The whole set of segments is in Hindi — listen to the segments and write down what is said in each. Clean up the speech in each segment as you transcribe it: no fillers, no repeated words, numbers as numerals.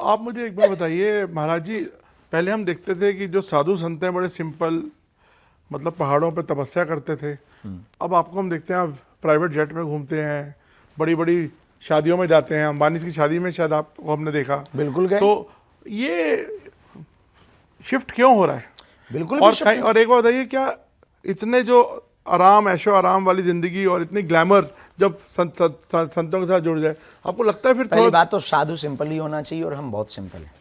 आप मुझे एक बार बताइए महाराज जी, पहले हम देखते थे कि जो साधु संत हैं बड़े सिंपल, मतलब पहाड़ों पे तपस्या करते थे। अब आपको हम देखते हैं आप प्राइवेट जेट में घूमते हैं, बड़ी बड़ी शादियों में जाते हैं। अंबानी की शादी में शायद आपको हमने देखा। बिल्कुल गए। तो ये शिफ्ट क्यों हो रहा है? बिल्कुल और एक बात बताइए, क्या इतने जो आराम, ऐशो आराम वाली जिंदगी और इतनी ग्लैमर जब संतों के साथ जुड़ जाए, आपको लगता है फिर पहली बात तो साधु सिंपल ही होना चाहिए और हम बहुत सिंपल हैं।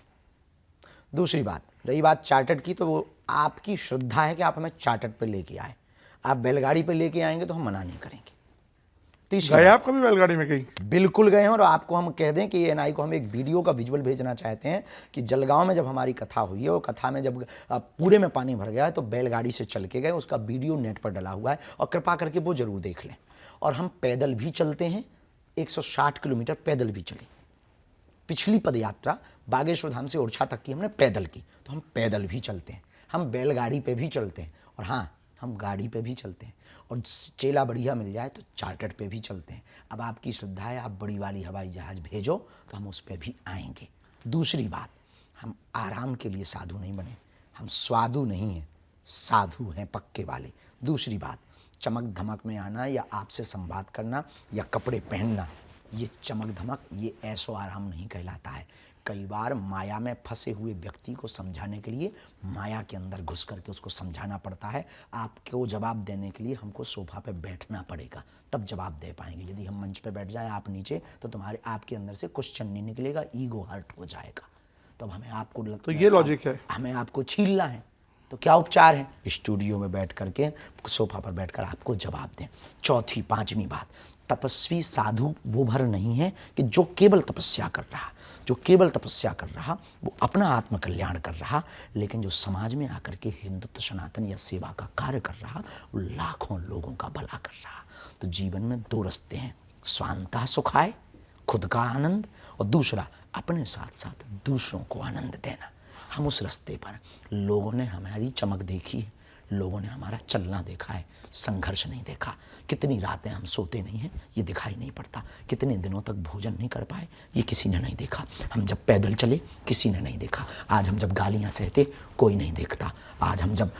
दूसरी बात, रही बात चार्टर्ड की, तो वो आपकी श्रद्धा है कि आप हमें चार्टर्ड पे लेके आए। आप बैलगाड़ी पे लेके आएंगे तो हम मना नहीं करेंगे। गए आप कभी बैलगाड़ी में कहीं? बिल्कुल गए हैं। और आपको हम कह दें कि एएनआई को हम एक वीडियो का विजुअल भेजना चाहते हैं कि जलगांव में जब हमारी कथा हुई है, वो कथा में जब पूरे में पानी भर गया है तो बैलगाड़ी से चल के गए, उसका वीडियो नेट पर डला हुआ है और कृपा करके वो जरूर देख लें। और हम पैदल भी चलते हैं, 160 किलोमीटर पैदल भी चले। पिछली पदयात्रा बागेश्वर धाम से ओरछा तक की हमने पैदल की, तो हम पैदल भी चलते हैं, हम बैलगाड़ी पे भी चलते हैं, और हाँ, हम गाड़ी पे भी चलते हैं, और चेला बढ़िया मिल जाए तो चार्टर्ड पे भी चलते हैं। अब आपकी श्रद्धा है, आप बड़ी वाली हवाई जहाज़ भेजो तो हम उस पर भी आएंगे। दूसरी बात, हम आराम के लिए साधु नहीं बने, हम स्वादु नहीं हैं, साधु हैं पक्के वाले। दूसरी बात, चमक धमक में आना या आपसे संवाद करना या कपड़े पहनना, ये चमक धमक, ये ऐशो आराम नहीं कहलाता है। कई बार माया में फंसे हुए व्यक्ति को समझाने के लिए माया के अंदर घुस करके उसको समझाना पड़ता है। आपको जवाब देने के लिए हमको सोफा पे बैठना पड़ेगा, तब जवाब दे पाएंगे। यदि हम मंच पे बैठ जाए, आप नीचे, तो आपके अंदर से क्वेश्चन नहीं निकलेगा, ईगो हर्ट हो जाएगा। तो अब हमें आपको तो ये लॉजिक है, हमें आपको छीलना है, तो क्या उपचार है? स्टूडियो में बैठ करके, सोफा पर बैठकर आपको जवाब दें। चौथी पांचवी बात, तपस्वी साधु वो भर नहीं है कि जो केवल तपस्या कर रहा, जो केवल तपस्या कर रहा वो अपना आत्मकल्याण कर रहा, लेकिन जो समाज में आकर के हिंदुत्व सनातन या सेवा का कार्य कर रहा, वो लाखों लोगों का भला कर रहा। तो जीवन में दो रास्ते हैं, स्वांतः सुखाय, खुद का आनंद, और दूसरा अपने साथ साथ दूसरों को आनंद देना। हम उस रास्ते पर, लोगों ने हमारी चमक देखी है, लोगों ने हमारा चलना देखा है, संघर्ष नहीं देखा। कितनी रातें हम सोते नहीं हैं, ये दिखाई नहीं पड़ता। कितने दिनों तक भोजन नहीं कर पाए, ये किसी ने नहीं देखा। हम जब पैदल चले, किसी ने नहीं देखा। आज हम जब गालियां सहते, कोई नहीं देखता। आज हम जब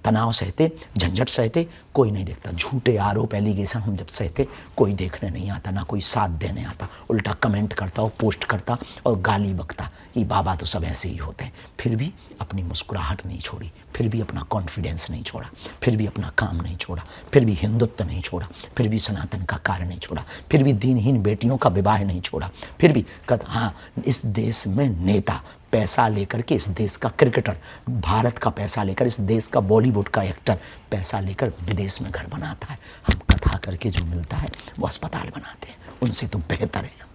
तनाव सहते, झंझट सहते, कोई नहीं देखता। झूठे आरोप एलिगेशन हम जब सहते, कोई देखने नहीं आता, ना कोई साथ देने आता। उल्टा कमेंट करता और पोस्ट करता और गाली बकता कि बाबा तो सब ऐसे ही होते हैं। फिर भी अपनी मुस्कुराहट नहीं छोड़ी, फिर भी अपना कॉन्फिडेंस नहीं छोड़ा, फिर भी अपना काम नहीं छोड़ा, फिर भी हिंदुत्व नहीं छोड़ा, फिर भी सनातन का कार्य नहीं छोड़ा, फिर भी दीनहीन बेटियों का विवाह नहीं छोड़ा, फिर भी हाँ, इस देश में नेता पैसा लेकर के, इस देश का क्रिकेटर भारत का पैसा लेकर, इस देश का बॉलीवुड का एक्टर पैसा लेकर विदेश में घर बनाता है। हम कथा करके जो मिलता है वो अस्पताल बनाते हैं, उनसे तो बेहतर है।